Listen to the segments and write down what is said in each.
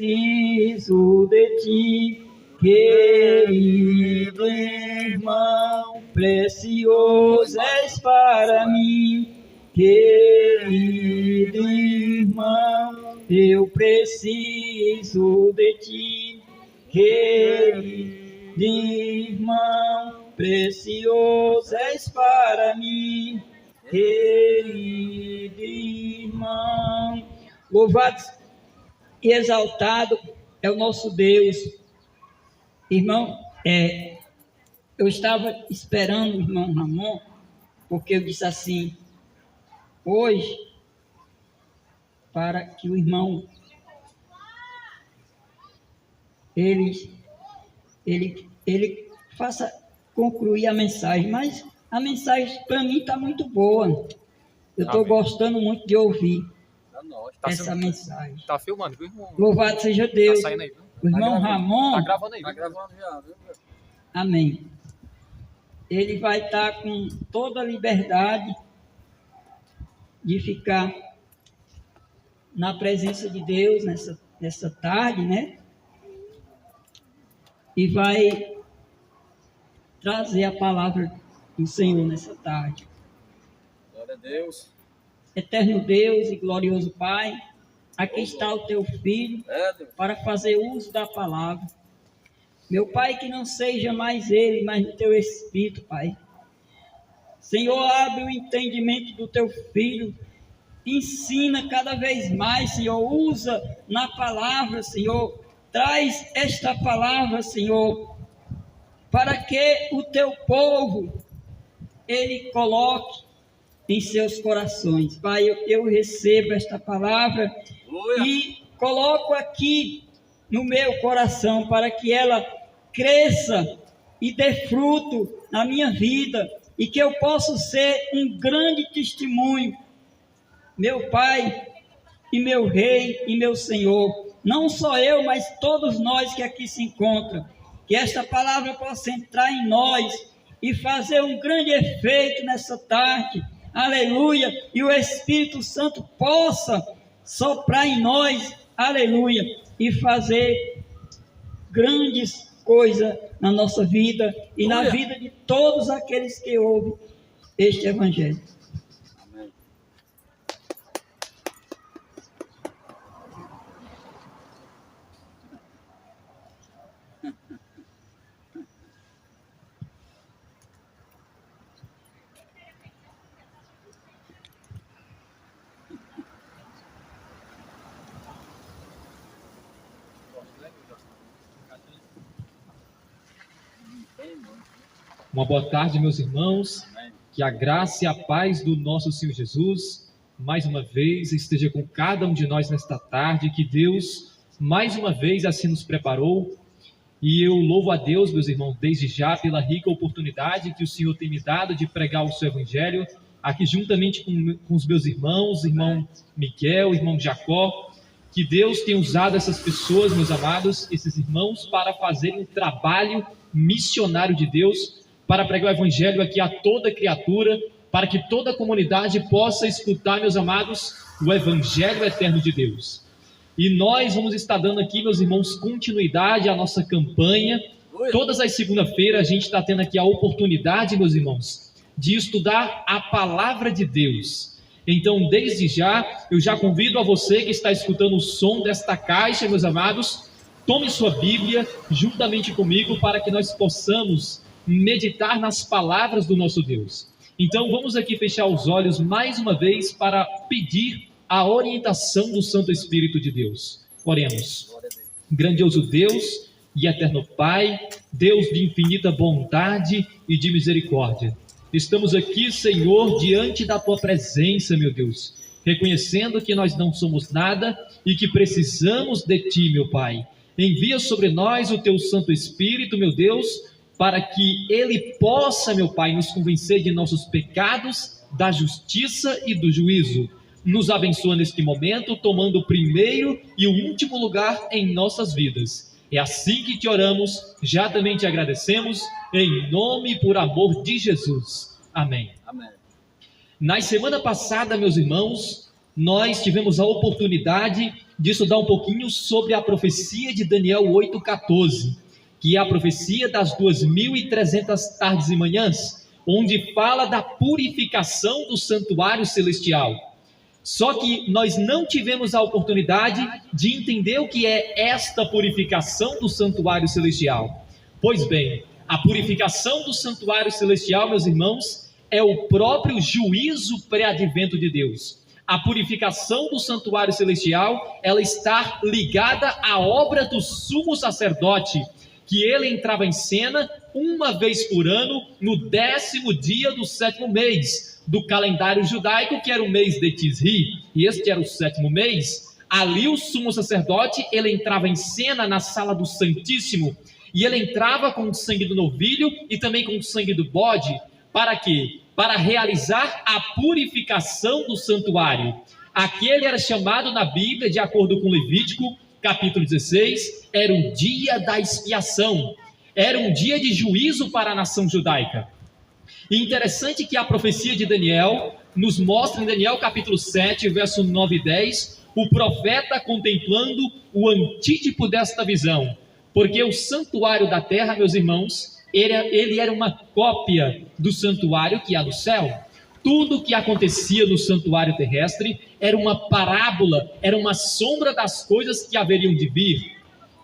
preciso de ti, querido irmão, precioso és para mim, querido irmão, eu preciso de ti, querido irmão, precioso és para mim, querido irmão. Louvado e exaltado é o nosso Deus. Irmão, eu estava esperando o irmão Ramon, porque eu disse assim, hoje, para que o irmão, ele faça concluir a mensagem, mas a mensagem para mim está muito boa. Eu estou gostando muito de ouvir essa mensagem. Está filmando, viu, irmão? Louvado seja Deus. Está saindo aí, viu? O irmão Ramon... Está gravando aí. Está gravando já, viu? Amém. Ele vai estar com toda a liberdade de ficar na presença de Deus nessa tarde, né? E vai trazer a palavra do Senhor nessa tarde. Glória a Deus. Eterno Deus e glorioso Pai, aqui está o teu filho para fazer uso da palavra. Meu Pai, que não seja mais ele, mas o teu Espírito, Pai. Senhor, abre o entendimento do teu filho, ensina cada vez mais, Senhor, usa na palavra, Senhor, traz esta palavra, Senhor, para que o teu povo, ele coloque em seus corações. Pai, eu recebo esta palavra e coloco aqui no meu coração para que ela cresça e dê fruto na minha vida e que eu possa ser um grande testemunho, meu Pai e meu Rei e meu Senhor, não só eu, mas todos nós que aqui se encontram, que esta palavra possa entrar em nós e fazer um grande efeito nessa tarde, aleluia, e o Espírito Santo possa soprar em nós, aleluia, e fazer grandes coisas na nossa vida e na vida de todos aqueles que ouvem este Evangelho. Amém. Uma boa tarde, meus irmãos. Que a graça e a paz do nosso Senhor Jesus, mais uma vez, esteja com cada um de nós nesta tarde. Que Deus, mais uma vez, assim nos preparou. E eu louvo a Deus, meus irmãos, desde já, pela rica oportunidade que o Senhor tem me dado de pregar o seu Evangelho, aqui juntamente com os meus irmãos, irmão Miguel, irmão Jacó. Que Deus tenha usado essas pessoas, meus amados, esses irmãos, para fazerem um trabalho missionário de Deus, para pregar o Evangelho aqui a toda criatura, para que toda a comunidade possa escutar, meus amados, o Evangelho eterno de Deus. E nós vamos estar dando aqui, meus irmãos, continuidade à nossa campanha. Todas as segundas-feiras a gente está tendo aqui a oportunidade, meus irmãos, de estudar a Palavra de Deus. Então, desde já, eu já convido a você que está escutando o som desta caixa, meus amados, tome sua Bíblia juntamente comigo para que nós possamos meditar nas palavras do nosso Deus. Então vamos aqui fechar os olhos mais uma vez para pedir a orientação do Santo Espírito de Deus. Oremos. Grandioso Deus e eterno Pai, Deus de infinita bondade e de misericórdia, estamos aqui, Senhor, diante da Tua presença, meu Deus, reconhecendo que nós não somos nada e que precisamos de Ti, meu Pai. Envia sobre nós o Teu Santo Espírito, meu Deus, para que Ele possa, meu Pai, nos convencer de nossos pecados, da justiça e do juízo. Nos abençoa neste momento, tomando o primeiro e o último lugar em nossas vidas. É assim que te oramos, já também te agradecemos, em nome e por amor de Jesus. Amém. Amém. Na semana passada, meus irmãos, nós tivemos a oportunidade de estudar um pouquinho sobre a profecia de Daniel 8,14, que é a profecia das 2.300 tardes e manhãs, onde fala da purificação do santuário celestial. Só que nós não tivemos a oportunidade de entender o que é esta purificação do santuário celestial. Pois bem, a purificação do santuário celestial, meus irmãos, é o próprio juízo pré-advento de Deus. A purificação do santuário celestial, ela está ligada à obra do sumo sacerdote, que ele entrava em cena uma vez por ano, no 10º dia do 7º mês do calendário judaico, que era o mês de Tisri, e este era o 7º mês. Ali o sumo sacerdote, ele entrava em cena na sala do Santíssimo, e ele entrava com o sangue do novilho e também com o sangue do bode. Para quê? Para realizar a purificação do santuário. Aquele era chamado na Bíblia, de acordo com Levítico, capítulo 16, era o dia da expiação, era um dia de juízo para a nação judaica. E interessante que a profecia de Daniel nos mostra em Daniel capítulo 7, verso 9 e 10, o profeta contemplando o antítipo desta visão, porque o santuário da terra, meus irmãos, ele era uma cópia do santuário que há no céu. Tudo o que acontecia no santuário terrestre era uma parábola, era uma sombra das coisas que haveriam de vir.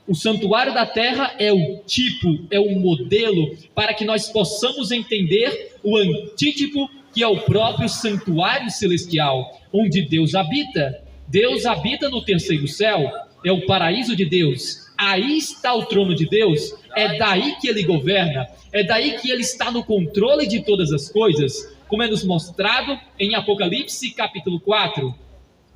O santuário da terra é o tipo, é o modelo, para que nós possamos entender o antítipo, que é o próprio santuário celestial, onde Deus habita. Deus habita no terceiro céu, é o paraíso de Deus. Aí está o trono de Deus, é daí que ele governa, é daí que ele está no controle de todas as coisas, como é nos mostrado em Apocalipse capítulo 4,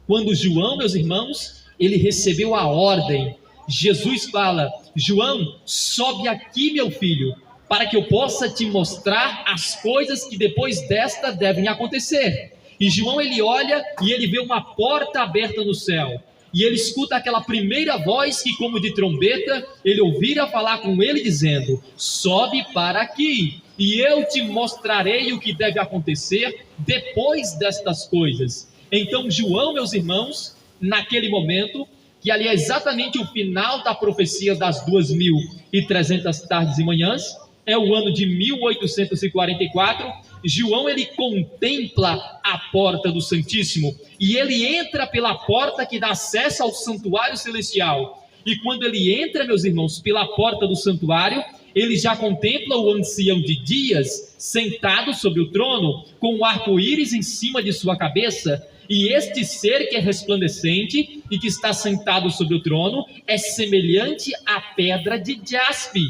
quando João, meus irmãos, ele recebeu a ordem. Jesus fala: João, sobe aqui, meu filho, para que eu possa te mostrar as coisas que depois desta devem acontecer. E João, ele olha e ele vê uma porta aberta no céu, e ele escuta aquela primeira voz que, como de trombeta, ele ouvira falar com ele dizendo: sobe para aqui, e eu te mostrarei o que deve acontecer depois destas coisas. Então João, meus irmãos, naquele momento, que ali é exatamente o final da profecia das 2.300 tardes e manhãs, é o ano de 1844, João, ele contempla a porta do Santíssimo, e ele entra pela porta que dá acesso ao santuário celestial, e quando ele entra, meus irmãos, pela porta do santuário, ele já contempla o ancião de dias, sentado sobre o trono, com um arco-íris em cima de sua cabeça. E este ser que é resplandecente e que está sentado sobre o trono é semelhante à pedra de jaspe.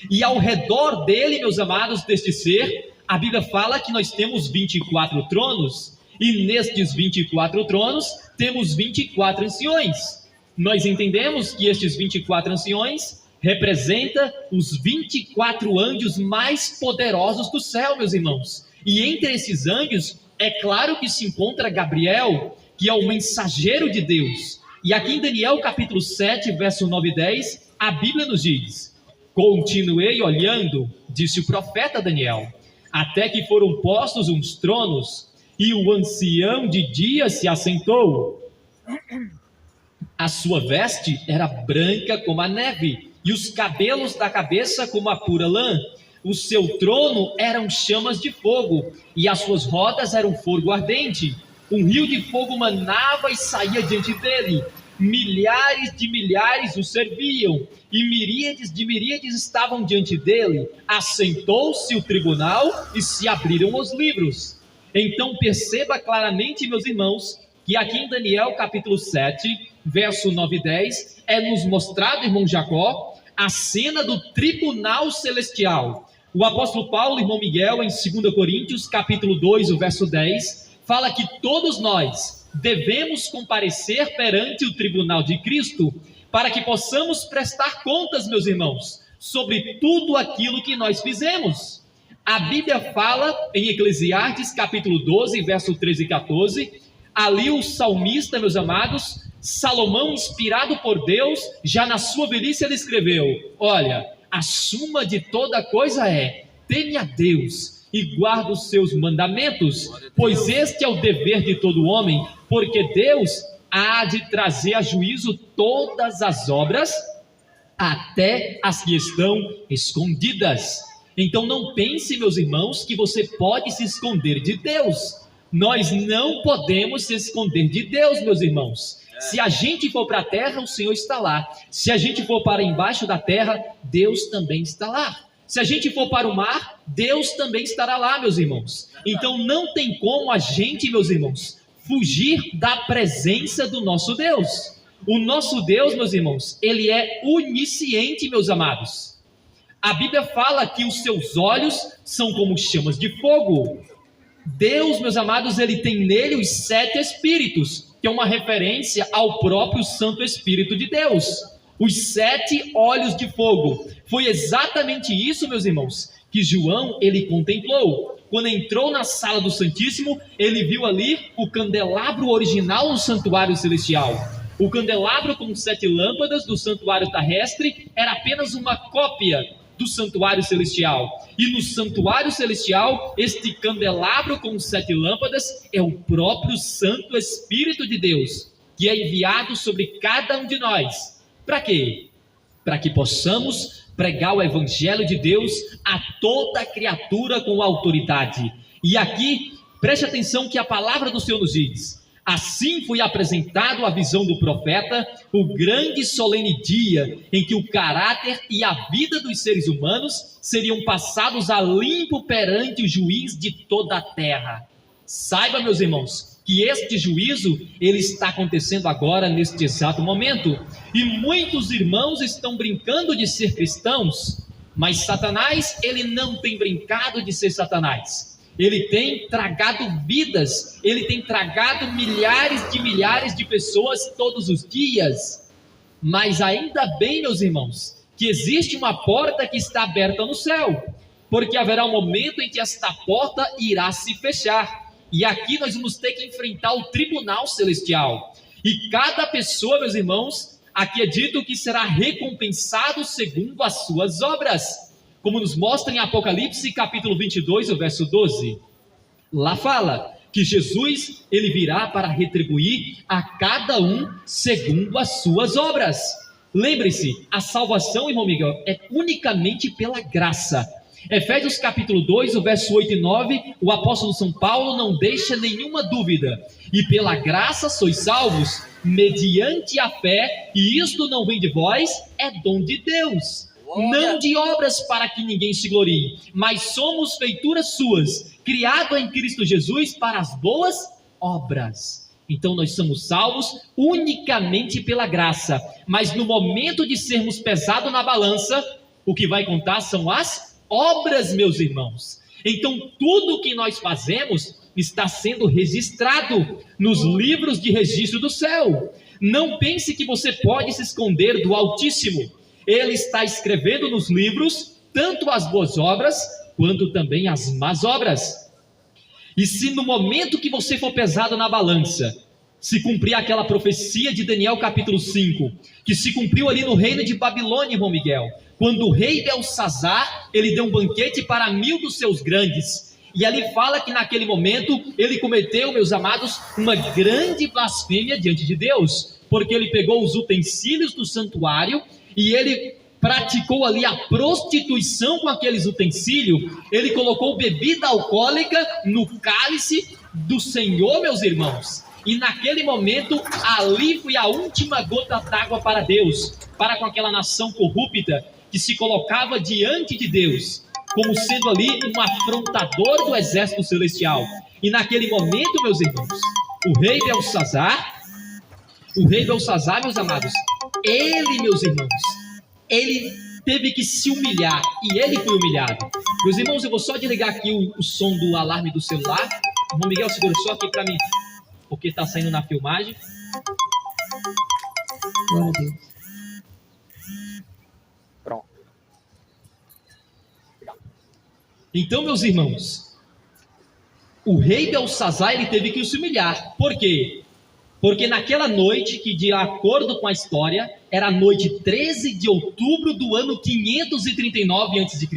E ao redor dele, meus amados, deste ser, a Bíblia fala que nós temos 24 tronos. E nestes 24 tronos temos 24 anciões. Nós entendemos que estes 24 anciões representam os 24 anjos mais poderosos do céu, meus irmãos. E entre esses anjos, é claro que se encontra Gabriel, que é o mensageiro de Deus. E aqui em Daniel capítulo 7, verso 9 e 10, a Bíblia nos diz: continuei olhando, disse o profeta Daniel, até que foram postos uns tronos, e o ancião de dias se assentou. A sua veste era branca como a neve, e os cabelos da cabeça como a pura lã. O seu trono eram chamas de fogo, e as suas rodas eram fogo ardente. Um rio de fogo manava e saía diante dele. Milhares de milhares o serviam, e miríades de miríades estavam diante dele. Assentou-se o tribunal e se abriram os livros. Então perceba claramente, meus irmãos, que aqui em Daniel capítulo 7, verso 9 e 10, é nos mostrado, irmão Jacó, a cena do tribunal celestial. O apóstolo Paulo, irmão Miguel, em 2 Coríntios, capítulo 2, o verso 10, fala que todos nós devemos comparecer perante o tribunal de Cristo, para que possamos prestar contas, meus irmãos, sobre tudo aquilo que nós fizemos. A Bíblia fala em Eclesiastes, capítulo 12, verso 13 e 14, ali o salmista, meus amados, Salomão, inspirado por Deus, já na sua velhice ele escreveu: olha, a suma de toda coisa é: teme a Deus e guarda os seus mandamentos, pois este é o dever de todo homem, porque Deus há de trazer a juízo todas as obras, até as que estão escondidas. Então não pense, meus irmãos, que você pode se esconder de Deus. Nós não podemos se esconder de Deus, meus irmãos. Se a gente for para a terra, o Senhor está lá. Se a gente for para embaixo da terra, Deus também está lá. Se a gente for para o mar, Deus também estará lá, meus irmãos. Então não tem como a gente, meus irmãos, fugir da presença do nosso Deus. O nosso Deus, meus irmãos, ele é onisciente, meus amados. A Bíblia fala que os seus olhos são como chamas de fogo. Deus, meus amados, ele tem nele os 7 Espíritos, que é uma referência ao próprio Santo Espírito de Deus. Os 7 olhos de fogo. Foi exatamente isso, meus irmãos, que João, ele contemplou. Quando entrou na sala do Santíssimo, ele viu ali o candelabro original do santuário celestial. O candelabro com 7 lâmpadas do santuário terrestre era apenas uma cópia do santuário celestial. E no santuário celestial, este candelabro com 7 lâmpadas é o próprio Santo Espírito de Deus, que é enviado sobre cada um de nós. Para quê? Para que possamos pregar o Evangelho de Deus a toda criatura com autoridade. E aqui, preste atenção que a palavra do Senhor nos diz: assim foi apresentado a visão do profeta, o grande e solene dia em que o caráter e a vida dos seres humanos seriam passados a limpo perante o juiz de toda a terra. Saiba, meus irmãos, que este juízo, ele está acontecendo agora, neste exato momento. E muitos irmãos estão brincando de ser cristãos, mas Satanás, ele não tem brincado de ser Satanás. Ele tem tragado vidas, ele tem tragado milhares de pessoas todos os dias. Mas ainda bem, meus irmãos, que existe uma porta que está aberta no céu, porque haverá um momento em que esta porta irá se fechar. E aqui nós vamos ter que enfrentar o tribunal celestial. E cada pessoa, meus irmãos, aqui é dito que será recompensado segundo as suas obras, como nos mostra em Apocalipse capítulo 22, o verso 12. Lá fala que Jesus, ele virá para retribuir a cada um segundo as suas obras. Lembre-se, a salvação, irmão Miguel, é unicamente pela graça. Efésios capítulo 2, o verso 8 e 9, o apóstolo São Paulo não deixa nenhuma dúvida: e pela graça sois salvos, mediante a fé, e isto não vem de vós, é dom de Deus, não de obras para que ninguém se glorie, mas somos feituras suas, criado em Cristo Jesus para as boas obras. Então nós somos salvos unicamente pela graça, mas no momento de sermos pesados na balança, o que vai contar são as obras, meus irmãos. Então tudo que nós fazemos está sendo registrado nos livros de registro do céu. Não pense que você pode se esconder do Altíssimo. Ele está escrevendo nos livros tanto as boas obras quanto também as más obras. E se no momento que você for pesado na balança, se cumprir aquela profecia de Daniel capítulo 5, que se cumpriu ali no reino de Babilônia, irmão Miguel, quando o rei Belsazar, ele deu um banquete para 1000 dos seus grandes, e ali fala que naquele momento ele cometeu, meus amados, uma grande blasfêmia diante de Deus, porque ele pegou os utensílios do santuário e ele praticou ali a prostituição com aqueles utensílios. Ele colocou bebida alcoólica no cálice do Senhor, meus irmãos, e naquele momento ali foi a última gota d'água para Deus, para com aquela nação corrupta que se colocava diante de Deus como sendo ali um afrontador do exército celestial. E naquele momento, meus irmãos, o rei Belsazar, meus amados, ele, meus irmãos, ele teve que se humilhar, e ele foi humilhado. Meus irmãos, eu vou só desligar aqui o som do alarme do celular. O irmão Miguel, segura só aqui para mim, porque está saindo na filmagem. Glória a Deus. Pronto. Então, meus irmãos, o rei Belsazar, ele teve que se humilhar. Por quê? Porque naquela noite, que de acordo com a história, era a noite 13 de outubro do ano 539 a.C.,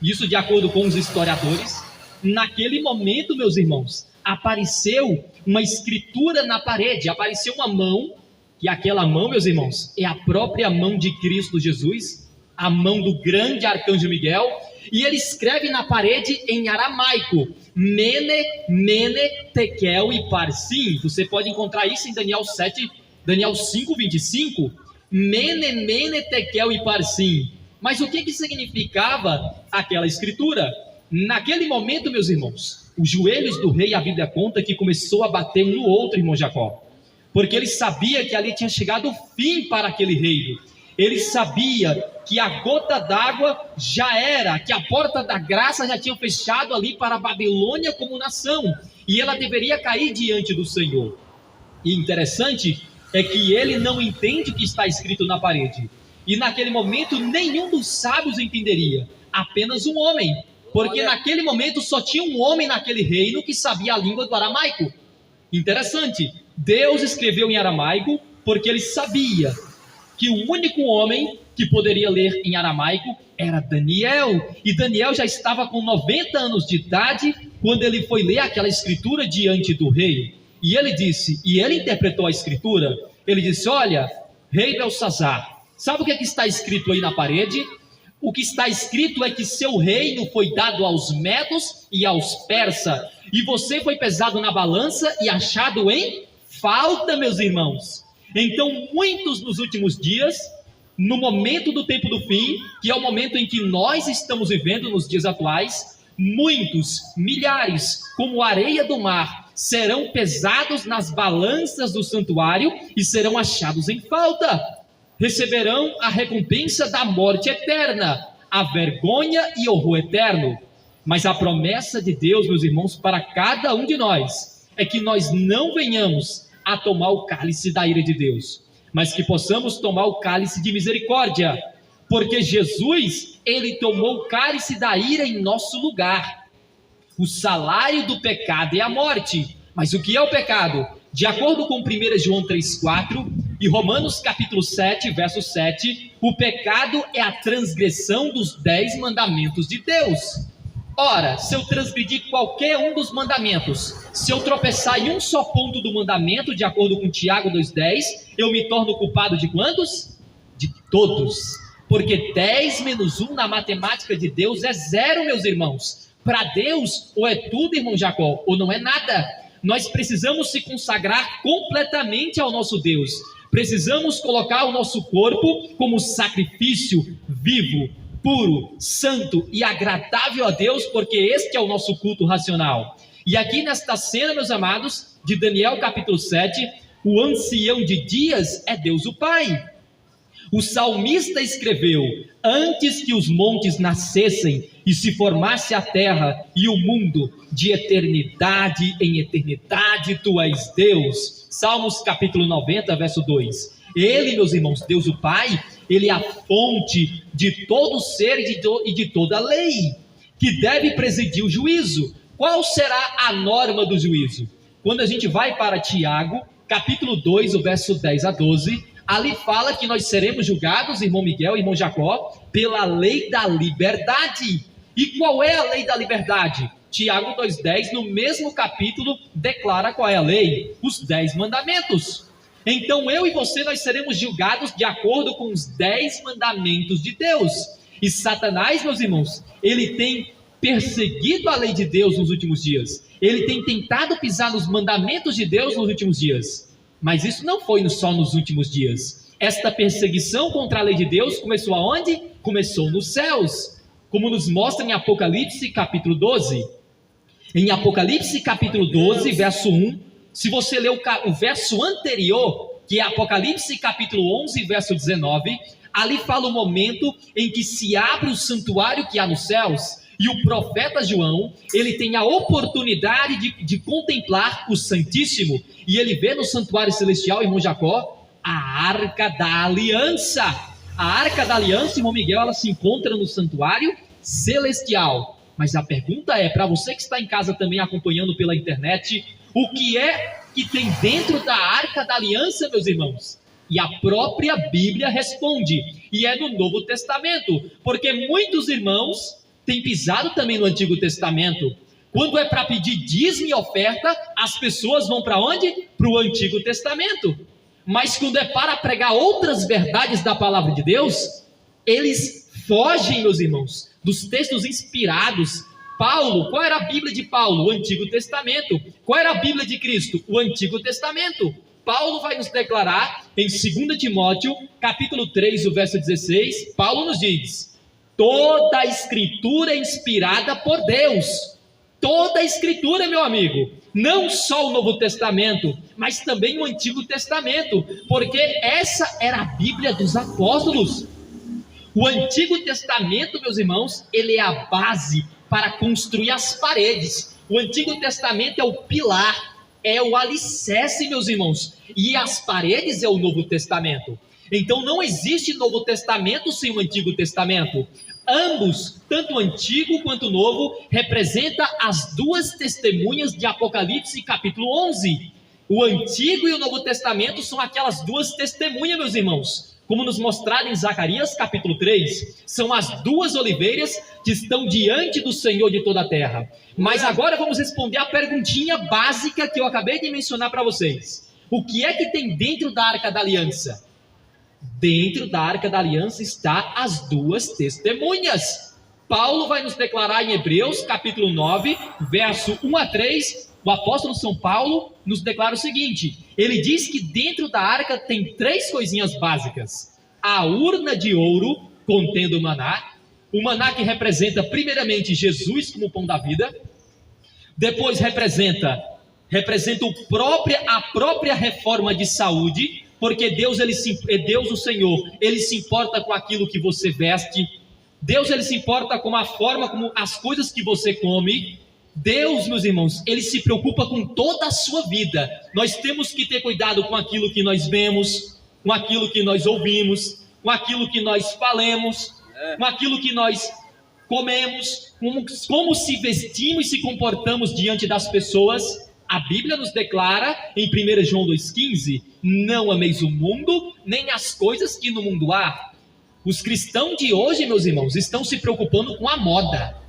isso de acordo com os historiadores, naquele momento, meus irmãos, apareceu uma escritura na parede, apareceu uma mão, que aquela mão, meus irmãos, é a própria mão de Cristo Jesus, a mão do grande arcanjo Miguel, e ele escreve na parede em aramaico, Mene, Mene, Tekel e Parsim. Você pode encontrar isso em Daniel 5, 25, Mene, Mene, Tekel e Parsim. Mas o que significava aquela escritura? Naquele momento, meus irmãos, os joelhos do rei, a Bíblia conta que começou a bater um no outro, irmão Jacó, porque ele sabia que ali tinha chegado o fim para aquele reino. Ele sabia que a gota d'água já era, que a porta da graça já tinha fechado ali para a Babilônia como nação, e ela deveria cair diante do Senhor. E interessante é que ele não entende o que está escrito na parede, e naquele momento nenhum dos sábios entenderia, apenas um homem, porque naquele momento só tinha um homem naquele reino que sabia a língua do aramaico. Interessante, Deus escreveu em aramaico porque ele sabia que o único homem que poderia ler em aramaico era Daniel, e Daniel já estava com 90 anos de idade quando ele foi ler aquela escritura diante do rei, e ele disse, e ele interpretou a escritura, ele disse, olha, rei Belsazar, sabe o que está escrito aí na parede? O que está escrito é que seu reino foi dado aos medos e aos persas, e você foi pesado na balança e achado em falta, meus irmãos. Então, muitos nos últimos dias, no momento do tempo do fim, que é o momento em que nós estamos vivendo nos dias atuais, muitos, milhares, como areia do mar, serão pesados nas balanças do santuário e serão achados em falta. Receberão a recompensa da morte eterna, a vergonha e horror eterno. Mas a promessa de Deus, meus irmãos, para cada um de nós, é que nós não venhamos a tomar o cálice da ira de Deus, mas que possamos tomar o cálice de misericórdia, porque Jesus, ele tomou o cálice da ira em nosso lugar. O salário do pecado é a morte, mas o que é o pecado? De acordo com 1 João 3,4 e Romanos capítulo 7, verso 7, o pecado é a transgressão dos 10 mandamentos de Deus. Ora, se eu transgredir qualquer um dos mandamentos, se eu tropeçar em um só ponto do mandamento, de acordo com Tiago 2,10, eu me torno culpado de quantos? De todos. Porque 10 menos 1 na matemática de Deus é 0, meus irmãos. Para Deus, ou é tudo, irmão Jacó, ou não é nada. Nós precisamos se consagrar completamente ao nosso Deus. Precisamos colocar o nosso corpo como sacrifício vivo, puro, santo e agradável a Deus, porque este é o nosso culto racional. E aqui nesta cena, meus amados, de Daniel capítulo 7, o ancião de dias é Deus o Pai. O salmista escreveu, antes que os montes nascessem e se formasse a terra e o mundo, de eternidade em eternidade tu és Deus. Salmos capítulo 90, verso 2. Ele, meus irmãos, Deus o Pai, ele é a fonte de todo ser e de toda lei, que deve presidir o juízo. Qual será a norma do juízo? Quando a gente vai para Tiago, capítulo 2, o verso 10 a 12, ali fala que nós seremos julgados, irmão Miguel, irmão Jacó, pela lei da liberdade. E qual é a lei da liberdade? Tiago 2,10, no mesmo capítulo, declara qual é a lei: os 10 mandamentos. Então eu e você, nós seremos julgados de acordo com os 10 mandamentos de Deus. E Satanás, meus irmãos, ele tem perseguido a lei de Deus nos últimos dias. Ele tem tentado pisar nos mandamentos de Deus nos últimos dias. Mas isso não foi só nos últimos dias. Esta perseguição contra a lei de Deus começou aonde? Começou nos céus, como nos mostra em Apocalipse capítulo 12. Em Apocalipse capítulo 12, verso 1, se você ler o verso anterior, que é Apocalipse capítulo 11, verso 19, ali fala o momento em que se abre o santuário que há nos céus, e o profeta João, ele tem a oportunidade de contemplar o Santíssimo, e ele vê no santuário celestial, irmão Jacó, a Arca da Aliança. A Arca da Aliança, irmão Miguel, ela se encontra no santuário celestial. Mas a pergunta é, para você que está em casa também acompanhando pela internet, o que é que tem dentro da Arca da Aliança, meus irmãos? E a própria Bíblia responde, e é no Novo Testamento, porque muitos irmãos têm pisado também no Antigo Testamento. Quando é para pedir dízimo e oferta, as pessoas vão para onde? Para o Antigo Testamento. Mas quando é para pregar outras verdades da palavra de Deus, eles fogem, meus irmãos, dos textos inspirados. Paulo, qual era a Bíblia de Paulo? O Antigo Testamento. Qual era a Bíblia de Cristo? O Antigo Testamento. Paulo vai nos declarar em 2 Timóteo, capítulo 3, o verso 16, Paulo nos diz: toda a escritura é inspirada por Deus. Toda a escritura, meu amigo, não só o Novo Testamento, mas também o Antigo Testamento, porque essa era a Bíblia dos apóstolos. O Antigo Testamento, meus irmãos, ele é a base para construir as paredes. O Antigo Testamento é o pilar, é o alicerce, meus irmãos, e as paredes é o Novo Testamento. Então não existe Novo Testamento sem o Antigo Testamento. Ambos, tanto o Antigo quanto o Novo, representam as duas testemunhas de Apocalipse capítulo 11. O Antigo e o Novo Testamento são aquelas duas testemunhas, meus irmãos, como nos mostrado em Zacarias capítulo 3, são as duas oliveiras que estão diante do Senhor de toda a terra. Mas agora vamos responder a perguntinha básica que eu acabei de mencionar para vocês. O que é que tem dentro da Arca da Aliança? Dentro da Arca da Aliança está as duas testemunhas. Paulo vai nos declarar em Hebreus capítulo 9, verso 1 a 3, o apóstolo São Paulo nos declara o seguinte: ele diz que dentro da arca tem três coisinhas básicas: a urna de ouro contendo o maná que representa primeiramente Jesus como pão da vida, depois representa a própria reforma de saúde, porque Deus o Senhor, ele se importa com aquilo que você veste, Deus ele se importa com a forma como as coisas que você come. Deus, meus irmãos, ele se preocupa com toda a sua vida. Nós temos que ter cuidado com aquilo que nós vemos, com aquilo que nós ouvimos, com aquilo que nós falamos, com aquilo que nós comemos, como se vestimos e se comportamos diante das pessoas. A Bíblia nos declara em 1 João 2,15: não ameis o mundo, nem as coisas que no mundo há. Os cristãos de hoje, meus irmãos, estão se preocupando com a moda.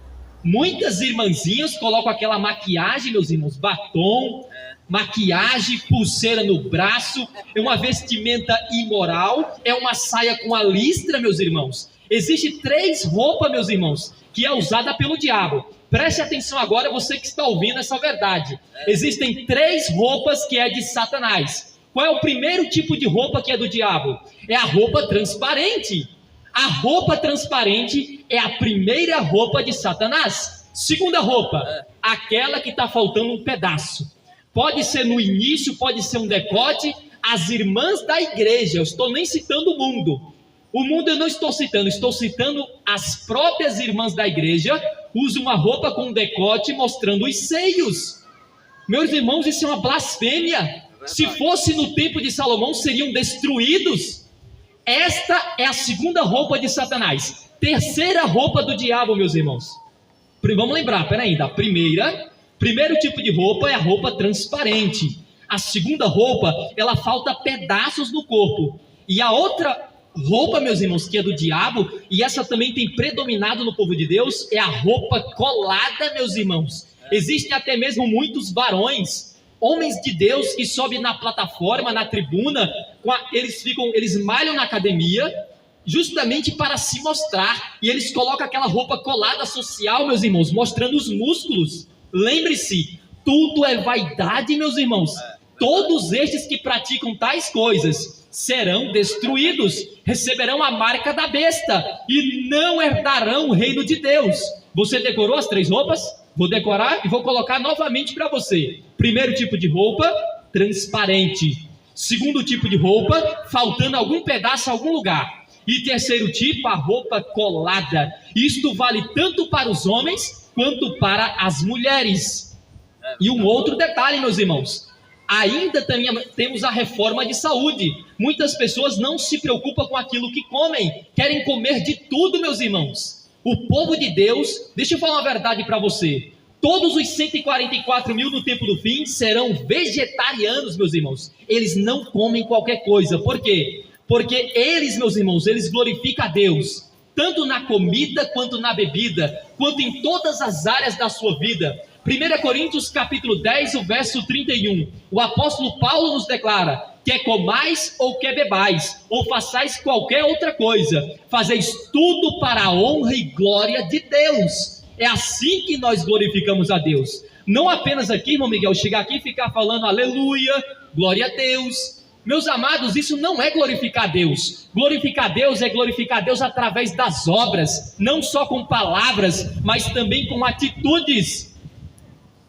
Muitas irmãzinhas colocam aquela maquiagem, meus irmãos, batom, maquiagem, pulseira no braço, é uma vestimenta imoral, é uma saia com a listra, meus irmãos. Existem três roupas, meus irmãos, que é usada pelo diabo. Preste atenção agora, você que está ouvindo essa verdade. Existem três roupas que é de Satanás. Qual é o primeiro tipo de roupa que é do diabo? É a roupa transparente. A roupa transparente é a primeira roupa de Satanás. Segunda roupa, aquela que está faltando um pedaço. Pode ser no início, pode ser um decote. As irmãs da igreja, eu estou nem citando o mundo. O mundo eu não estou citando as próprias irmãs da igreja. Usam uma roupa com um decote mostrando os seios. Meus irmãos, isso é uma blasfêmia. Se fosse no tempo de Salomão, seriam destruídos. Esta é a segunda roupa de Satanás. Terceira roupa do diabo, meus irmãos. Vamos lembrar, peraí, primeiro tipo de roupa é a roupa transparente. A segunda roupa, ela falta pedaços no corpo. E a outra roupa, meus irmãos, que é do diabo, e essa também tem predominado no povo de Deus, é a roupa colada, meus irmãos. Existem até mesmo muitos varões, homens de Deus, que sobem na plataforma, na tribuna, eles malham na academia, justamente para se mostrar, e eles colocam aquela roupa colada social, meus irmãos, mostrando os músculos. Lembre-se, tudo é vaidade, meus irmãos. Todos estes que praticam tais coisas serão destruídos, receberão a marca da besta, e não herdarão o reino de Deus. Você decorou as três roupas? Vou decorar e vou colocar novamente para você. Primeiro tipo de roupa, transparente. Segundo tipo de roupa, faltando algum pedaço em algum lugar. E terceiro tipo, a roupa colada. Isto vale tanto para os homens quanto para as mulheres. E um outro detalhe, meus irmãos. Ainda temos a reforma de saúde. Muitas pessoas não se preocupam com aquilo que comem. Querem comer de tudo, meus irmãos. O povo de Deus, deixa eu falar uma verdade para você. Todos os 144 mil no tempo do fim serão vegetarianos, meus irmãos. Eles não comem qualquer coisa. Por quê? Porque eles, meus irmãos, eles glorificam a Deus. Tanto na comida, quanto na bebida, quanto em todas as áreas da sua vida. 1 Coríntios capítulo 10, o verso 31, o apóstolo Paulo nos declara: quer comais ou quer bebais, ou façais qualquer outra coisa, fazeis tudo para a honra e glória de Deus. É assim que nós glorificamos a Deus. Não apenas aqui, irmão Miguel, chegar aqui e ficar falando aleluia, glória a Deus. Meus amados, isso não é glorificar a Deus. Glorificar a Deus é glorificar a Deus através das obras, não só com palavras, mas também com atitudes.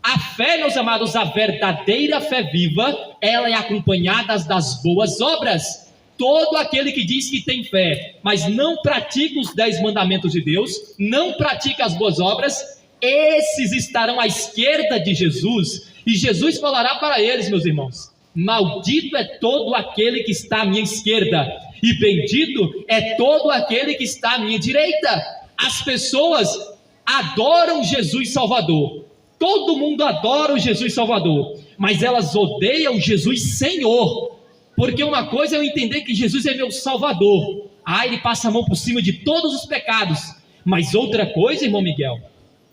A fé, meus amados, a verdadeira fé viva, ela é acompanhada das boas obras. Todo aquele que diz que tem fé, mas não pratica os 10 mandamentos de Deus, não pratica as boas obras, esses estarão à esquerda de Jesus, e Jesus falará para eles, meus irmãos: maldito é todo aquele que está à minha esquerda, e bendito é todo aquele que está à minha direita. As pessoas adoram Jesus Salvador, todo mundo adora o Jesus Salvador, mas elas odeiam Jesus Senhor. Porque uma coisa é eu entender que Jesus é meu Salvador, Ele passa a mão por cima de todos os pecados. Mas outra coisa, irmão Miguel,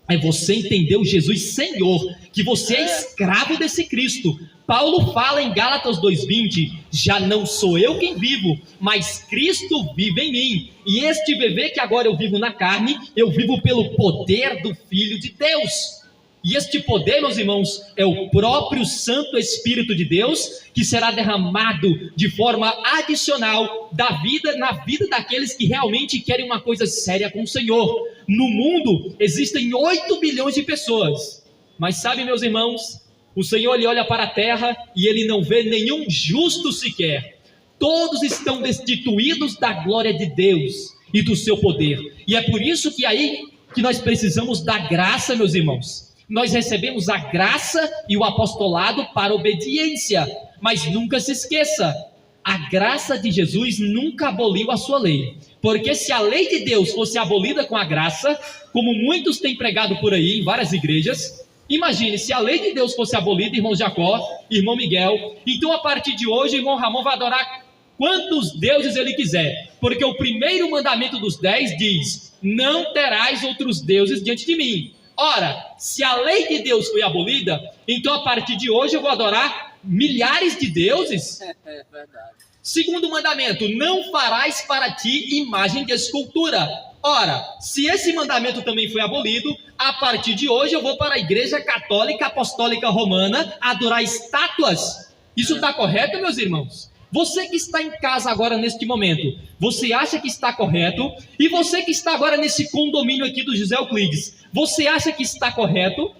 é você entender o Jesus Senhor, que você é escravo desse Cristo. Paulo fala em Gálatas 2:20, já não sou eu quem vivo, mas Cristo vive em mim. E este viver que agora eu vivo na carne, eu vivo pelo poder do Filho de Deus. E este poder, meus irmãos, é o próprio Santo Espírito de Deus, que será derramado de forma adicional na vida daqueles que realmente querem uma coisa séria com o Senhor. No mundo existem 8 bilhões de pessoas, mas sabe, meus irmãos, o Senhor, Ele olha para a terra e Ele não vê nenhum justo sequer. Todos estão destituídos da glória de Deus e do seu poder. E é por isso que aí que nós precisamos da graça, meus irmãos. Nós recebemos a graça e o apostolado para obediência, mas nunca se esqueça, a graça de Jesus nunca aboliu a sua lei, porque se a lei de Deus fosse abolida com a graça, como muitos têm pregado por aí em várias igrejas, imagine, se a lei de Deus fosse abolida, irmão Jacó, irmão Miguel, então a partir de hoje, irmão Ramon vai adorar quantos deuses ele quiser, porque o primeiro mandamento dos 10 diz: não terás outros deuses diante de mim. Ora, se a lei de Deus foi abolida, então a partir de hoje eu vou adorar milhares de deuses? É verdade. Segundo mandamento: não farás para ti imagem de escultura. Ora, se esse mandamento também foi abolido, a partir de hoje eu vou para a Igreja Católica Apostólica Romana adorar estátuas. Isso está correto, meus irmãos? Você que está em casa agora neste momento, você acha que está correto? E você que está agora nesse condomínio aqui do José Euclides, você acha que está correto?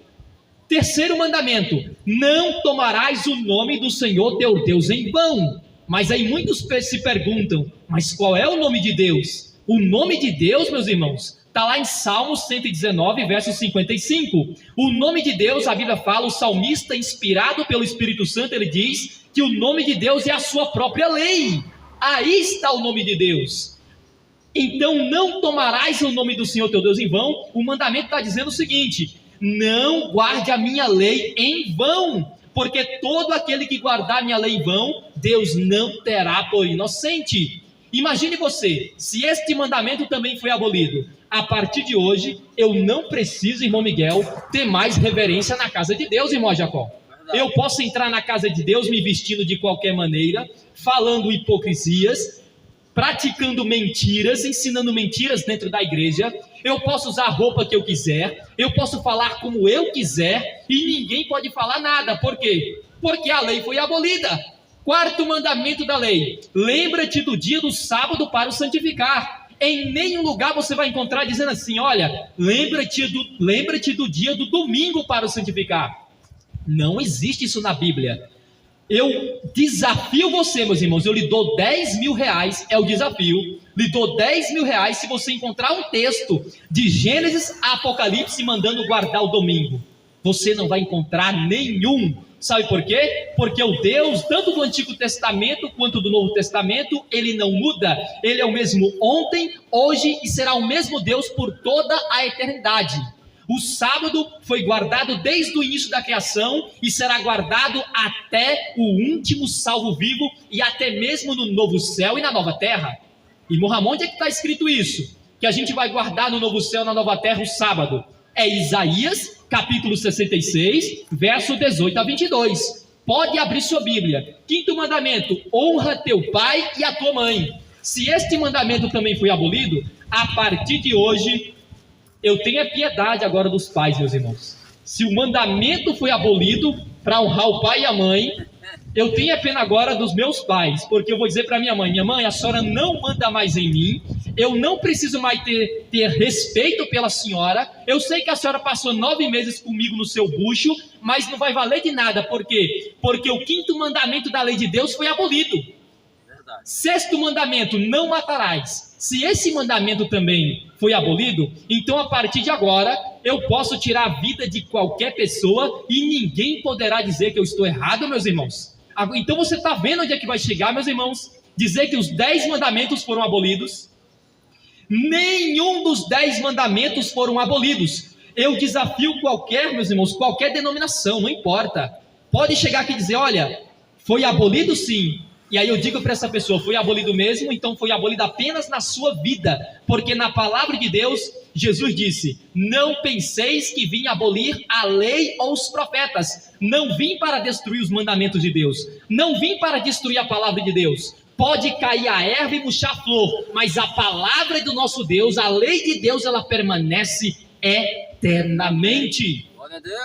Terceiro mandamento: não tomarás o nome do Senhor teu Deus em vão. Mas aí muitos se perguntam: mas qual é o nome de Deus? O nome de Deus, meus irmãos, está lá em Salmos 119, verso 55. O nome de Deus, a Bíblia fala, o salmista, inspirado pelo Espírito Santo, ele diz que o nome de Deus é a sua própria lei. Aí está o nome de Deus. Então não tomarás o nome do Senhor teu Deus em vão. O mandamento está dizendo o seguinte: não guarde a minha lei em vão, porque todo aquele que guardar a minha lei em vão, Deus não terá por inocente. Imagine você, se este mandamento também foi abolido, a partir de hoje eu não preciso, irmão Miguel, ter mais reverência na casa de Deus, irmão Jacó. Eu posso entrar na casa de Deus me vestindo de qualquer maneira, falando hipocrisias, praticando mentiras, ensinando mentiras dentro da igreja. Eu posso usar a roupa que eu quiser, eu posso falar como eu quiser, e ninguém pode falar nada. Por quê? Porque a lei foi abolida. Quarto mandamento da lei: lembra-te do dia do sábado para o santificar. Em nenhum lugar você vai encontrar dizendo assim: olha, lembra-te do dia do domingo para o santificar. Não existe isso na Bíblia. Eu desafio você, meus irmãos, eu lhe dou 10 mil reais, é o desafio, lhe dou 10 mil reais se você encontrar um texto de Gênesis a Apocalipse mandando guardar o domingo. Você não vai encontrar nenhum. Sabe por quê? Porque o Deus, tanto do Antigo Testamento quanto do Novo Testamento, Ele não muda. Ele é o mesmo ontem, hoje e será o mesmo Deus por toda a eternidade. O sábado foi guardado desde o início da criação e será guardado até o último salvo vivo e até mesmo no novo céu e na nova terra. E Ramon, onde é que está escrito isso? Que a gente vai guardar no novo céu e na nova terra o sábado? É Isaías capítulo 66, verso 18 a 22. Pode abrir sua Bíblia. Quinto mandamento: honra teu pai e a tua mãe. Se este mandamento também foi abolido, a partir de hoje, eu tenho piedade agora dos pais, meus irmãos. Se o mandamento foi abolido para honrar o pai e a mãe, eu tenho pena agora dos meus pais, porque eu vou dizer para minha mãe, a senhora não manda mais em mim, eu não preciso mais ter respeito pela senhora, eu sei que a senhora passou 9 meses comigo no seu bucho, mas não vai valer de nada. Por quê? Porque o quinto mandamento da lei de Deus foi abolido. Verdade. Sexto mandamento: não matarás. Se esse mandamento também foi abolido, então a partir de agora eu posso tirar a vida de qualquer pessoa e ninguém poderá dizer que eu estou errado, meus irmãos. Então você está vendo onde é que vai chegar, meus irmãos? Dizer que os 10 mandamentos foram abolidos? Nenhum dos 10 mandamentos foram abolidos. Eu desafio qualquer, meus irmãos, qualquer denominação, não importa. Pode chegar aqui e dizer: olha, foi abolido sim. E aí eu digo para essa pessoa: foi abolido mesmo? Então foi abolido apenas na sua vida. Porque na palavra de Deus, Jesus disse: não penseis que vim abolir a lei ou os profetas. Não vim para destruir os mandamentos de Deus. Não vim para destruir a palavra de Deus. Pode cair a erva e murchar a flor, mas a palavra do nosso Deus, a lei de Deus, ela permanece eternamente.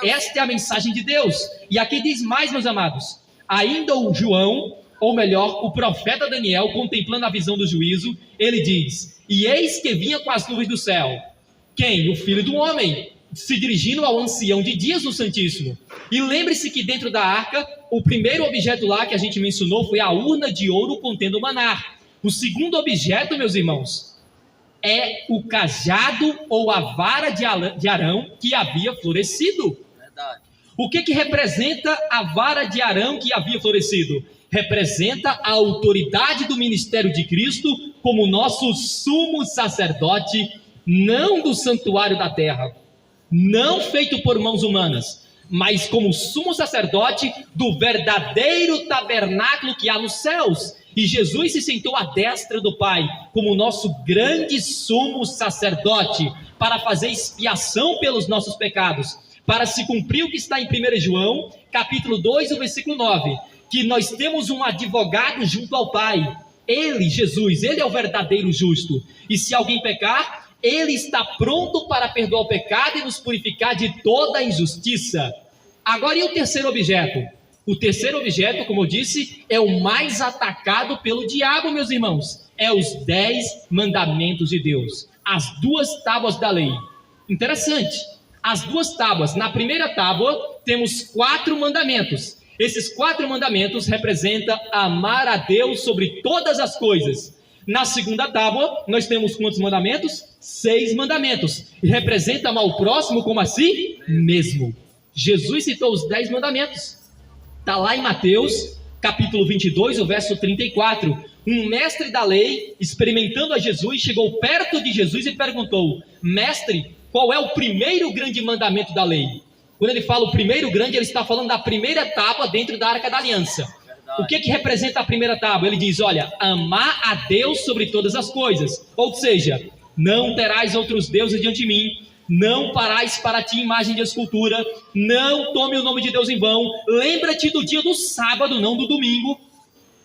Esta é a mensagem de Deus. E aqui diz mais, meus amados: ainda o João, ou melhor, o profeta Daniel, contemplando a visão do juízo, ele diz: e eis que vinha com as nuvens do céu. Quem? O Filho do Homem, se dirigindo ao ancião de dias do Santíssimo. E lembre-se que dentro da arca, o primeiro objeto lá que a gente mencionou foi a urna de ouro contendo o maná. O segundo objeto, meus irmãos, é o cajado ou a vara de Arão que havia florescido. Verdade. O que representa a vara de Arão que havia florescido? Representa a autoridade do ministério de Cristo como nosso sumo sacerdote, não do santuário da terra, não feito por mãos humanas, mas como sumo sacerdote do verdadeiro tabernáculo que há nos céus. E Jesus se sentou à destra do Pai como nosso grande sumo sacerdote para fazer expiação pelos nossos pecados, para se cumprir o que está em 1 João, capítulo 2, o versículo 9, que nós temos um advogado junto ao Pai. Ele, Jesus, ele é o verdadeiro justo. E se alguém pecar, ele está pronto para perdoar o pecado e nos purificar de toda a injustiça. Agora, e o terceiro objeto? O terceiro objeto, como eu disse, é o mais atacado pelo diabo, meus irmãos. É os 10 mandamentos de Deus. As 2 tábuas da lei. Interessante. As 2 tábuas. Na primeira tábua, temos 4 mandamentos. Esses 4 mandamentos representam amar a Deus sobre todas as coisas. Na segunda tábua, nós temos quantos mandamentos? 6 mandamentos. E representa amar o próximo como a si mesmo. Jesus citou os 10 mandamentos. Está lá em Mateus, capítulo 22, o verso 34. Um mestre da lei, experimentando a Jesus, chegou perto de Jesus e perguntou: mestre, qual é o primeiro grande mandamento da lei? Quando ele fala o primeiro grande, ele está falando da primeira tábua dentro da Arca da Aliança. O que representa a primeira tábua? Ele diz: olha, amar a Deus sobre todas as coisas. Ou seja, não terás outros deuses diante de mim, não farás para ti imagem de escultura, não tome o nome de Deus em vão, lembra-te do dia do sábado, não do domingo.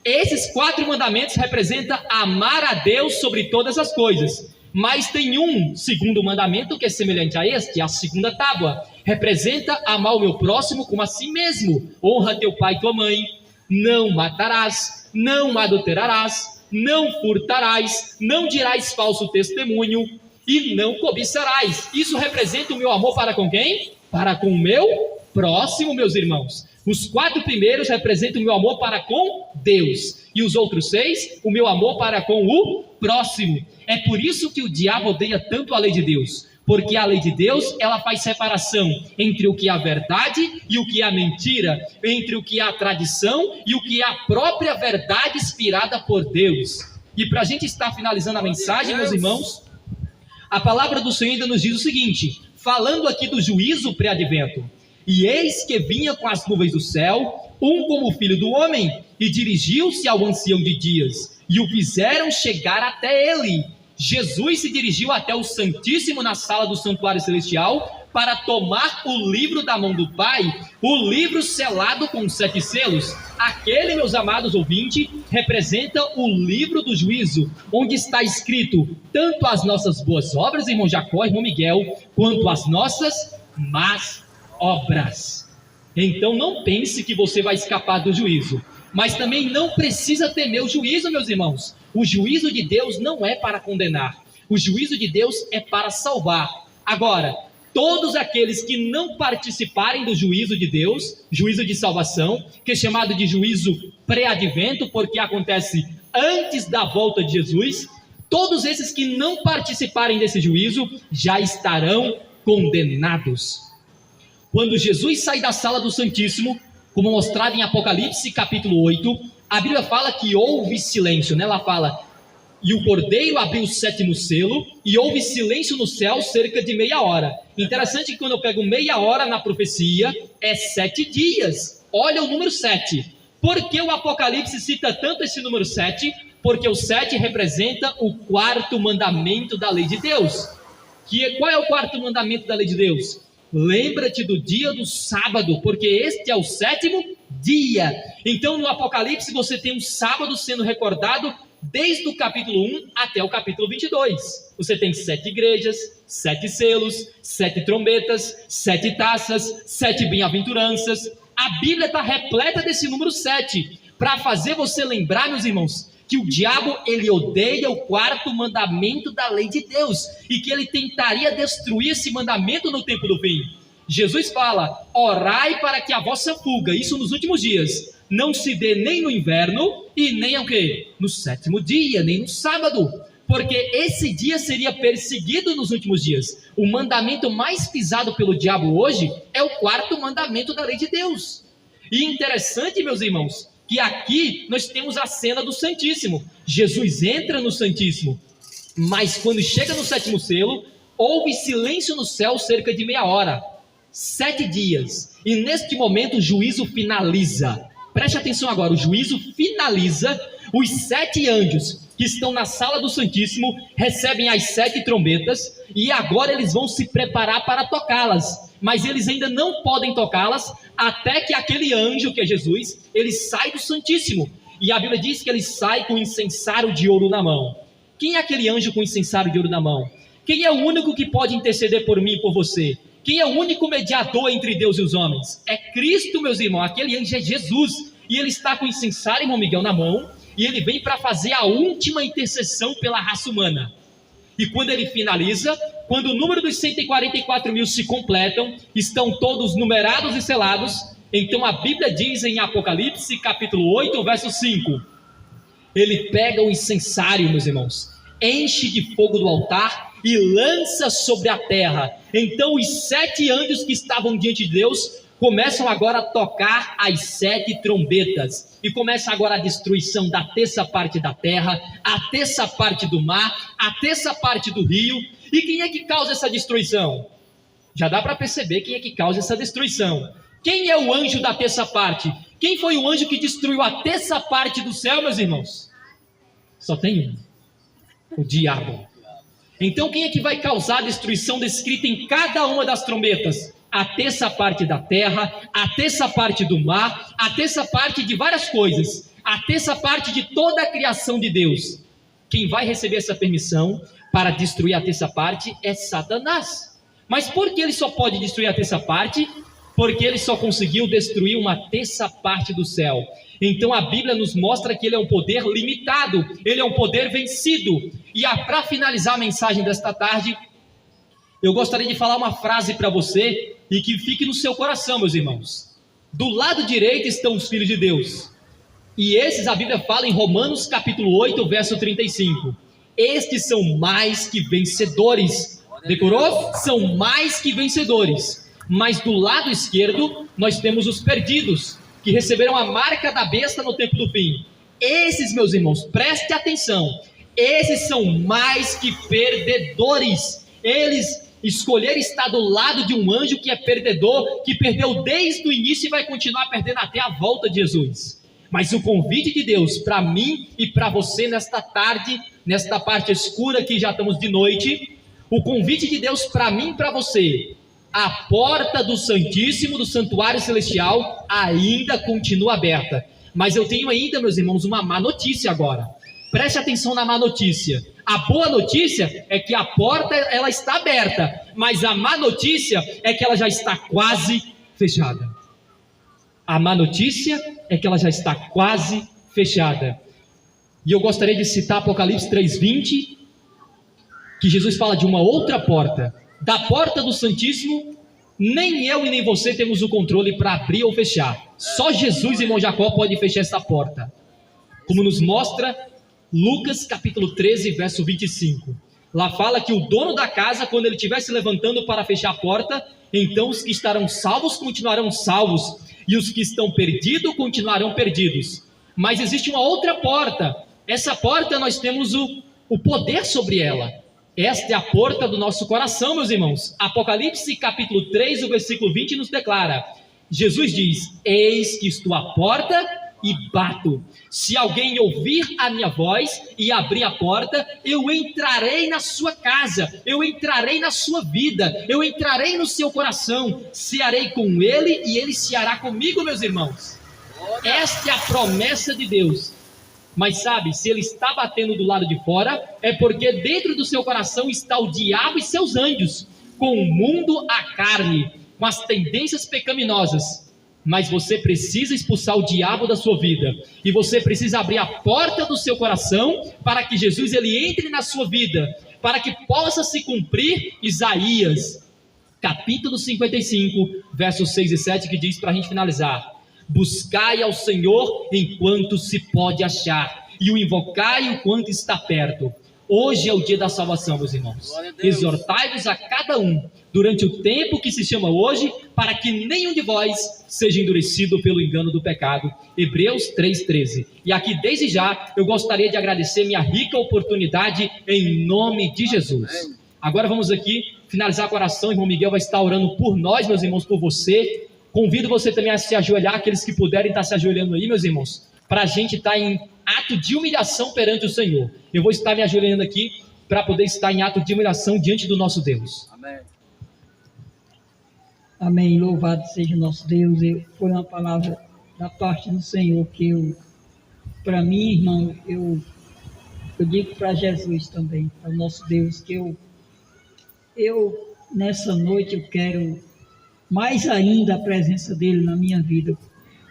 Esses 4 mandamentos representam amar a Deus sobre todas as coisas. Mas tem um segundo mandamento que é semelhante a este, a segunda tábua. Representa amar o meu próximo como a si mesmo. Honra teu pai e tua mãe. Não matarás, não adulterarás, não furtarás, não dirás falso testemunho e não cobiçarás. Isso representa o meu amor para com quem? Para com o meu próximo, meus irmãos. Os 4 primeiros representam o meu amor para com Deus. E os outros 6, o meu amor para com o próximo. É por isso que o diabo odeia tanto a lei de Deus. Porque a lei de Deus, ela faz separação entre o que é a verdade e o que é a mentira, entre o que é a tradição e o que é a própria verdade inspirada por Deus. E para a gente estar finalizando a mensagem, meus irmãos, a palavra do Senhor ainda nos diz o seguinte, falando aqui do juízo pré-advento: e eis que vinha com as nuvens do céu, um como o filho do homem, e dirigiu-se ao ancião de dias, e o fizeram chegar até ele. Jesus se dirigiu até o Santíssimo na sala do santuário celestial para tomar o livro da mão do Pai, o livro selado com 7 selos. Aquele, meus amados ouvintes, representa o livro do juízo, onde está escrito tanto as nossas boas obras, irmão Jacó e irmão Miguel, quanto as nossas más obras. Então não pense que você vai escapar do juízo, mas também não precisa temer o juízo, meus irmãos. O juízo de Deus não é para condenar, o juízo de Deus é para salvar. Agora, todos aqueles que não participarem do juízo de Deus, juízo de salvação, que é chamado de juízo pré-advento, porque acontece antes da volta de Jesus, todos esses que não participarem desse juízo já estarão condenados. Quando Jesus sai da sala do Santíssimo, como mostrado em Apocalipse capítulo 8, a Bíblia fala que houve silêncio, né? Ela fala: e o Cordeiro abriu o 7º selo, e houve silêncio no céu cerca de meia hora. Interessante que quando eu pego meia hora na profecia, é 7 dias. Olha o número 7. Por que o Apocalipse cita tanto esse número 7? Porque o 7 representa o 4º mandamento da lei de Deus. Qual é o 4º mandamento da lei de Deus? Lembra-te do dia do sábado, porque este é o 7º dia. Então no Apocalipse você tem um sábado sendo recordado desde o capítulo 1 até o capítulo 22. Você tem 7 igrejas, 7 selos, 7 trombetas, 7 taças, 7 bem-aventuranças. A Bíblia está repleta desse número 7, para fazer você lembrar, meus irmãos, que o diabo, ele odeia o 4º mandamento da lei de Deus, e que ele tentaria destruir esse mandamento no tempo do fim. Jesus fala: orai para que a vossa fuga, isso nos últimos dias, não se dê nem no inverno, e nem o quê? No 7º dia, nem no sábado, porque esse dia seria perseguido nos últimos dias. O mandamento mais pisado pelo diabo hoje é o 4º mandamento da lei de Deus. E interessante, meus irmãos, que aqui nós temos a cena do Santíssimo. Jesus entra no Santíssimo, mas quando chega no 7º selo, houve silêncio no céu cerca de meia hora, 7 dias, e neste momento o juízo finaliza. Preste atenção agora, o juízo finaliza. Os 7 anjos que estão na sala do Santíssimo recebem as 7 trombetas, e agora eles vão se preparar para tocá-las, mas eles ainda não podem tocá-las até que aquele anjo, que é Jesus, ele sai do Santíssimo, e a Bíblia diz que ele sai com incensário de ouro na mão. Quem é aquele anjo com incensário de ouro na mão? Quem é o único que pode interceder por mim e por você? Quem é o único mediador entre Deus e os homens? É Cristo, meus irmãos. Aquele anjo é Jesus, e ele está com o incensário, irmão Miguel, na mão, e ele vem para fazer a última intercessão pela raça humana. E quando ele finaliza, quando o número dos 144.000 se completam, estão todos numerados e selados, então a Bíblia diz em Apocalipse capítulo 8, verso 5, ele pega o incensário, meus irmãos, enche de fogo do altar e lança sobre a terra. Então os 7 anjos que estavam diante de Deus começam agora a tocar as 7 trombetas, e começa agora a destruição da terça parte da terra, a terça parte do mar, a terça parte do rio. E quem é que causa essa destruição? Já dá para perceber quem é que causa essa destruição. Quem é o anjo da terça parte? Quem foi o anjo que destruiu a terça parte do céu, meus irmãos? Só tem um: o diabo. Então quem é que vai causar a destruição descrita em cada uma das trombetas? A terça parte da terra, a terça parte do mar, a terça parte de várias coisas, a terça parte de toda a criação de Deus. Quem vai receber essa permissão para destruir a terça parte é Satanás. Mas por que ele só pode destruir a terça parte? Porque ele só conseguiu destruir uma terça parte do céu. Então a Bíblia nos mostra que ele é um poder limitado, ele é um poder vencido. E para finalizar a mensagem desta tarde, eu gostaria de falar uma frase para você, e que fique no seu coração, meus irmãos. Do lado direito estão os filhos de Deus, e esses a Bíblia fala em Romanos capítulo 8, verso 35. Estes são mais que vencedores. Decorou? São mais que vencedores. Mas do lado esquerdo nós temos os perdidos, que receberam a marca da besta no tempo do fim. Esses, meus irmãos, preste atenção, esses são mais que perdedores. Eles escolheram estar do lado de um anjo que é perdedor, que perdeu desde o início e vai continuar perdendo até a volta de Jesus. Mas o convite de Deus para mim e para você nesta tarde, nesta parte escura que já estamos de noite, o convite de Deus para mim e para você a porta do Santíssimo, do Santuário Celestial, ainda continua aberta. Mas eu tenho ainda, meus irmãos, uma má notícia agora. Preste atenção na má notícia. A boa notícia é que a porta ela está aberta, mas a má notícia é que ela já está quase fechada. A má notícia é que ela já está quase fechada. E eu gostaria de citar Apocalipse 3:20, que Jesus fala de uma outra porta. Da porta do Santíssimo, nem eu e nem você temos o controle para abrir ou fechar. Só Jesus, irmão Jacó, pode fechar essa porta. Como nos mostra Lucas capítulo 13, verso 25. Lá fala que o dono da casa, quando ele estiver se levantando para fechar a porta, então os que estarão salvos continuarão salvos, e os que estão perdidos continuarão perdidos. Mas existe uma outra porta. Essa porta nós temos o poder sobre ela. Esta é a porta do nosso coração, meus irmãos. Apocalipse capítulo 3, o versículo 20 nos declara. Jesus diz: eis que estou à porta e bato. Se alguém ouvir a minha voz e abrir a porta, eu entrarei na sua casa, eu entrarei na sua vida, eu entrarei no seu coração, cearei com ele e ele ceará comigo, meus irmãos. Esta é a promessa de Deus. Mas sabe, se ele está batendo do lado de fora, é porque dentro do seu coração está o diabo e seus anjos, com o mundo, a carne, com as tendências pecaminosas. Mas você precisa expulsar o diabo da sua vida, e você precisa abrir a porta do seu coração, para que Jesus ele entre na sua vida, para que possa se cumprir Isaías, capítulo 55, versos 6 e 7, que diz, para a gente finalizar: buscai ao Senhor enquanto se pode achar, e o invocai enquanto está perto. Hoje é o dia da salvação, meus irmãos. Exortai-vos a cada um, durante o tempo que se chama hoje, para que nenhum de vós seja endurecido pelo engano do pecado. Hebreus 3,13. E aqui, desde já, eu gostaria de agradecer minha rica oportunidade, em nome de Jesus. Agora vamos aqui finalizar com a oração. O irmão Miguel vai estar orando por nós, meus irmãos, por você. Convido você também a se ajoelhar, aqueles que puderem estar se ajoelhando aí, meus irmãos, para a gente estar em ato de humilhação perante o Senhor. Eu vou estar me ajoelhando aqui para poder estar em ato de humilhação diante do nosso Deus. Amém. Amém. Louvado seja o nosso Deus. Foi uma palavra da parte do Senhor que para mim, irmão, eu digo para Jesus também, para o nosso Deus, que eu nessa noite eu quero mais ainda a presença dele na minha vida.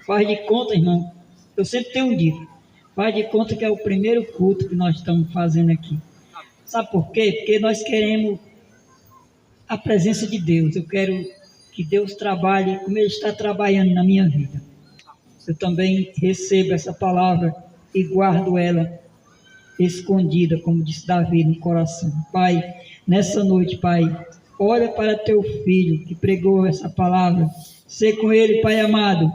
Faz de conta, irmão, eu sempre tenho dito, faz de conta que é o primeiro culto que nós estamos fazendo aqui. Sabe por quê? Porque nós queremos a presença de Deus. Eu quero que Deus trabalhe como Ele está trabalhando na minha vida. Eu também recebo essa palavra e guardo ela escondida, como disse Davi, no coração. Pai, nessa noite, Pai, olha para teu filho que pregou essa palavra. Sê com ele, Pai amado.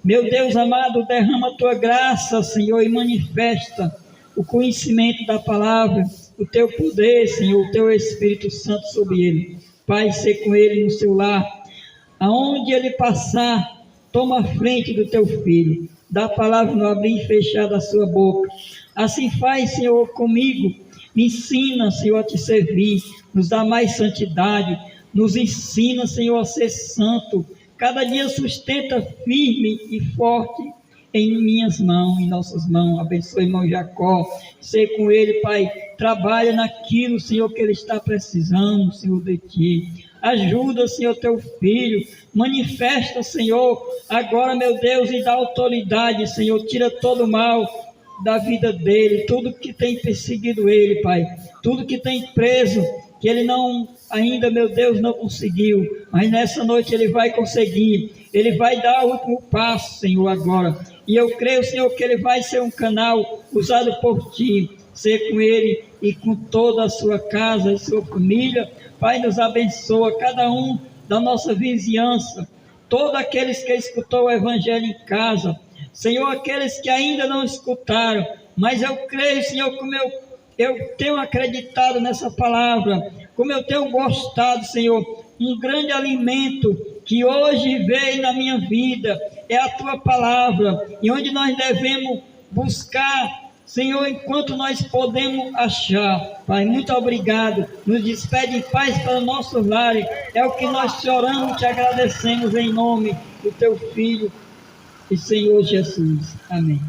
Meu Deus amado, derrama a tua graça, Senhor, e manifesta o conhecimento da palavra, o teu poder, Senhor, o teu Espírito Santo sobre ele. Pai, sê com ele no seu lar. Aonde ele passar, toma a frente do teu filho. Dá a palavra no abrir e fechar da sua boca. Assim faz, Senhor, comigo. Me ensina, Senhor, a te servir. Nos dá mais santidade. Nos ensina, Senhor, a ser santo. Cada dia sustenta firme e forte em minhas mãos, em nossas mãos. Abençoe o irmão Jacó. Sei com ele, Pai. Trabalha naquilo, Senhor, que ele está precisando, Senhor, de ti. Ajuda, Senhor, teu filho. Manifesta, Senhor, agora, meu Deus, e dá autoridade, Senhor. Tira todo o mal da vida dele, tudo que tem perseguido ele, Pai. Tudo que tem preso, que ele não, ainda, meu Deus, não conseguiu. Mas nessa noite ele vai conseguir. Ele vai dar o último passo, Senhor, agora. E eu creio, Senhor, que ele vai ser um canal usado por ti. Ser com ele e com toda a sua casa e sua família. Pai, nos abençoa, cada um da nossa vizinhança, todos aqueles que escutou o Evangelho em casa, Senhor, aqueles que ainda não escutaram, mas eu creio, Senhor, como eu tenho acreditado nessa palavra, como eu tenho gostado, Senhor, um grande alimento que hoje veio na minha vida, é a Tua palavra, e onde nós devemos buscar Senhor, enquanto nós podemos achar, Pai, muito obrigado. Nos despede em paz para o nosso lar. É o que nós te oramos e te agradecemos em nome do teu Filho e Senhor Jesus. Amém.